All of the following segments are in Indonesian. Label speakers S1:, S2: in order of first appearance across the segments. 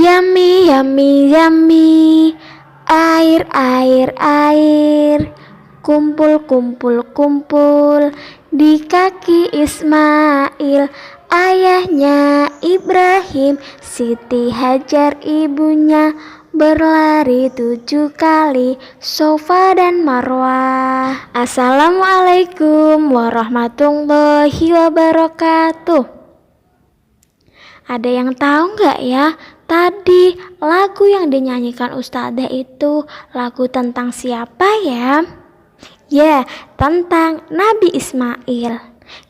S1: Yummy, yummy, yummy. Air, air, air. Kumpul, kumpul, kumpul di kaki Ismail. Ayahnya Ibrahim, Siti Hajar ibunya, berlari 7 kali Safa dan Marwah. Assalamualaikum warahmatullahi wabarakatuh. Ada yang tahu nggak ya? Tadi lagu yang dinyanyikan Ustadzah itu lagu tentang siapa ya? Ya, tentang Nabi Ismail.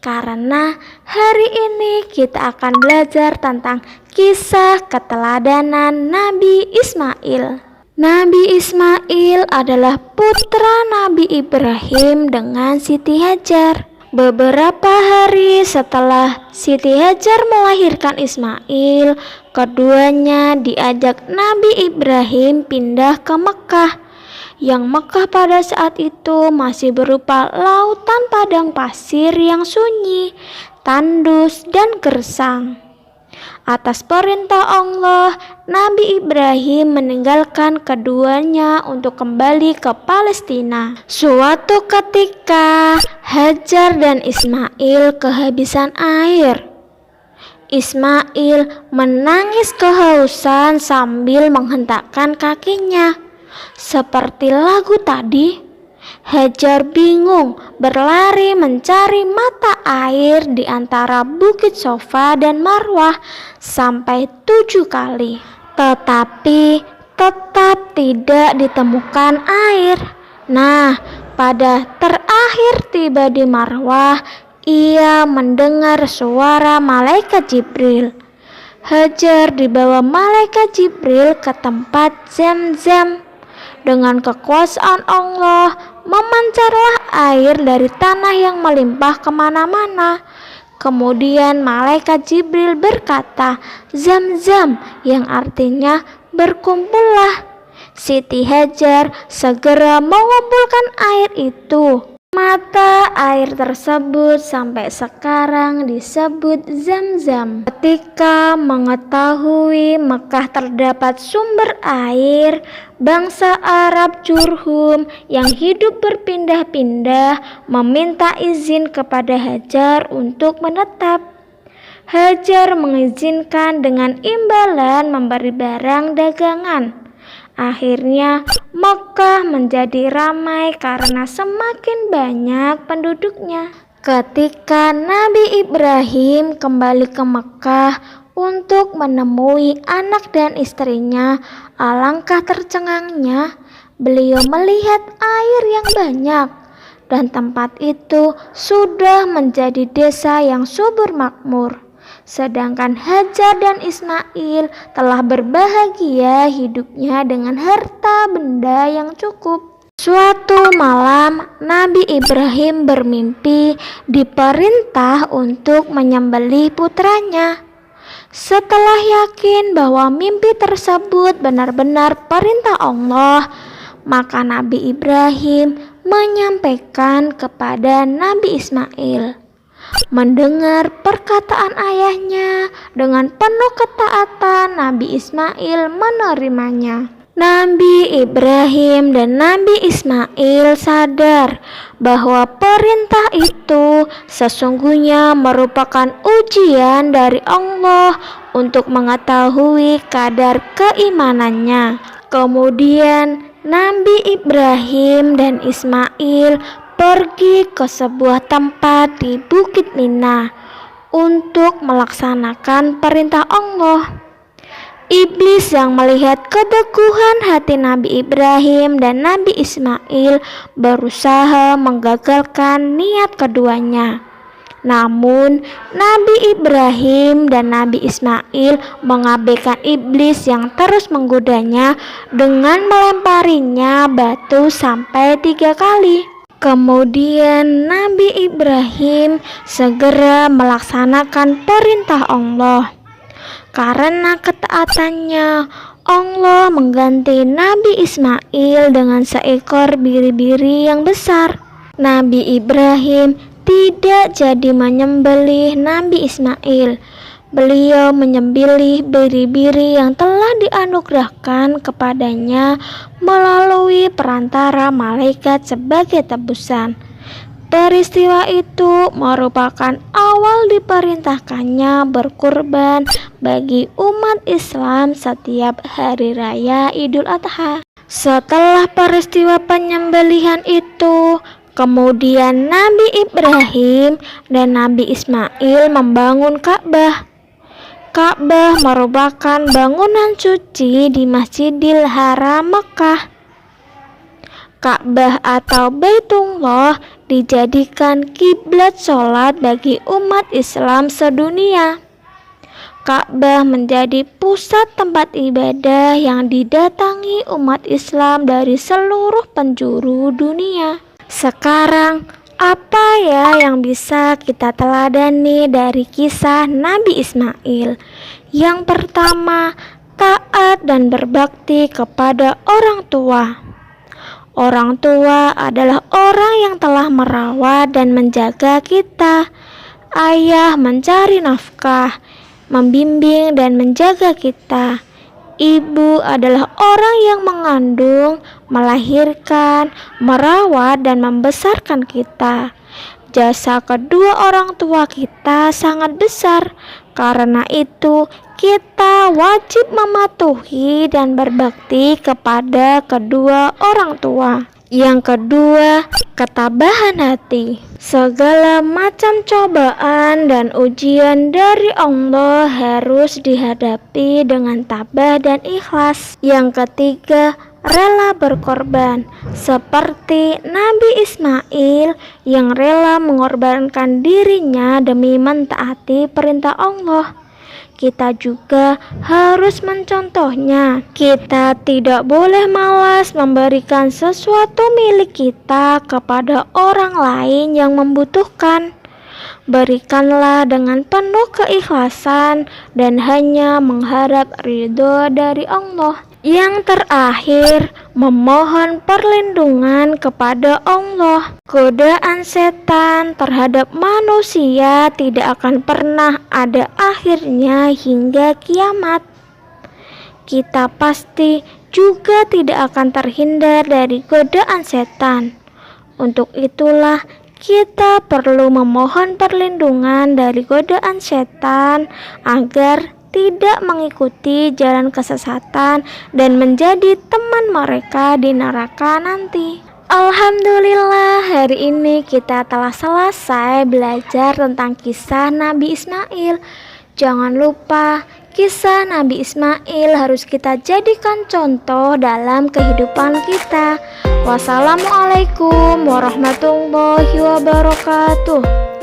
S1: Karena hari ini kita akan belajar tentang kisah keteladanan Nabi Ismail. Nabi Ismail adalah putra Nabi Ibrahim dengan Siti Hajar. Beberapa hari setelah Siti Hajar melahirkan Ismail, keduanya diajak Nabi Ibrahim pindah ke Mekah. Yang Mekah pada saat itu masih berupa lautan padang pasir yang sunyi, tandus dan gersang. Atas perintah Allah, Nabi Ibrahim meninggalkan keduanya untuk kembali ke Palestina. Suatu ketika, Hajar dan Ismail kehabisan air. Ismail menangis kehausan sambil menghentakkan kakinya. Seperti lagu tadi, Hajar bingung berlari mencari mata air di antara bukit Safa dan Marwah sampai 7 kali. Tetapi tetap tidak ditemukan air. Nah, pada terakhir tiba di Marwah, ia mendengar suara malaikat Jibril. Hajar dibawa malaikat Jibril ke tempat Zam-Zam. Dengan kekuasaan Allah, memancarlah air dari tanah yang melimpah kemana-mana. Kemudian malaikat Jibril berkata, "Zam-Zam," yang artinya berkumpullah. Siti Hajar segera mengumpulkan air itu. Mata air tersebut sampai sekarang disebut Zam-Zam. Ketika mengetahui Mekah terdapat sumber air, bangsa Arab Jurhum yang hidup berpindah-pindah meminta izin kepada Hajar untuk menetap. Hajar mengizinkan dengan imbalan memberi barang dagangan. Akhirnya Mekah menjadi ramai karena semakin banyak penduduknya. Ketika Nabi Ibrahim kembali ke Mekah untuk menemui anak dan istrinya, alangkah tercengangnya beliau melihat air yang banyak, dan tempat itu sudah menjadi desa yang subur makmur. Sedangkan Hajar dan Ismail telah berbahagia hidupnya dengan harta benda yang cukup. Suatu malam, Nabi Ibrahim bermimpi diperintah untuk menyembelih putranya. Setelah yakin bahwa mimpi tersebut benar-benar perintah Allah, maka Nabi Ibrahim menyampaikan kepada Nabi Ismail. Mendengar perkataan ayahnya, dengan penuh ketaatan Nabi Ismail menerimanya. Nabi Ibrahim dan Nabi Ismail sadar bahwa perintah itu sesungguhnya merupakan ujian dari Allah untuk mengetahui kadar keimanannya. Kemudian Nabi Ibrahim dan Ismail pergi ke sebuah tempat di Bukit Mina untuk melaksanakan perintah Allah. Iblis yang melihat keteguhan hati Nabi Ibrahim dan Nabi Ismail berusaha menggagalkan niat keduanya. Namun Nabi Ibrahim dan Nabi Ismail mengabaikan iblis yang terus menggodanya dengan melemparinya batu sampai 3 kali. Kemudian Nabi Ibrahim segera melaksanakan perintah Allah. Karena ketaatannya, Allah mengganti Nabi Ismail dengan seekor biri-biri yang besar. Nabi Ibrahim tidak jadi menyembelih Nabi Ismail. Beliau menyembelih biri-biri yang telah dianugerahkan kepadanya melalui perantara malaikat sebagai tebusan. Peristiwa itu merupakan awal diperintahkannya berkurban bagi umat Islam setiap hari raya Idul Adha. Setelah peristiwa penyembelihan itu, kemudian Nabi Ibrahim dan Nabi Ismail membangun Ka'bah. Ka'bah merupakan bangunan suci di Masjidil Haram Mekah. Ka'bah atau Baitullah dijadikan kiblat sholat bagi umat Islam sedunia. Ka'bah menjadi pusat tempat ibadah yang didatangi umat Islam dari seluruh penjuru dunia. Sekarang, apa ya yang bisa kita teladani dari kisah Nabi Ismail? Yang pertama, taat dan berbakti kepada orang tua. Orang tua adalah orang yang telah merawat dan menjaga kita. Ayah mencari nafkah, membimbing dan menjaga kita. Ibu adalah orang yang mengandung, melahirkan, merawat dan membesarkan kita. Jasa kedua orang tua kita sangat besar. Karena itu, kita wajib mematuhi dan berbakti kepada kedua orang tua. Yang kedua, ketabahan hati. Segala macam cobaan dan ujian dari Allah harus dihadapi dengan tabah dan ikhlas. Yang ketiga, rela berkorban, seperti Nabi Ismail yang rela mengorbankan dirinya demi mentaati perintah Allah. Kita juga harus mencontohnya. Kita tidak boleh malas memberikan sesuatu milik kita kepada orang lain yang membutuhkan. Berikanlah dengan penuh keikhlasan dan hanya mengharap ridho dari Allah. Yang terakhir, memohon perlindungan kepada Allah. Godaan setan terhadap manusia tidak akan pernah ada akhirnya hingga kiamat. Kita pasti juga tidak akan terhindar dari godaan setan. Untuk itulah kita perlu memohon perlindungan dari godaan setan agar tidak mengikuti jalan kesesatan dan menjadi teman mereka di neraka nanti. Alhamdulillah, hari ini kita telah selesai belajar tentang kisah Nabi Ismail. Jangan lupa, kisah Nabi Ismail harus kita jadikan contoh dalam kehidupan kita. Wassalamualaikum warahmatullahi wabarakatuh.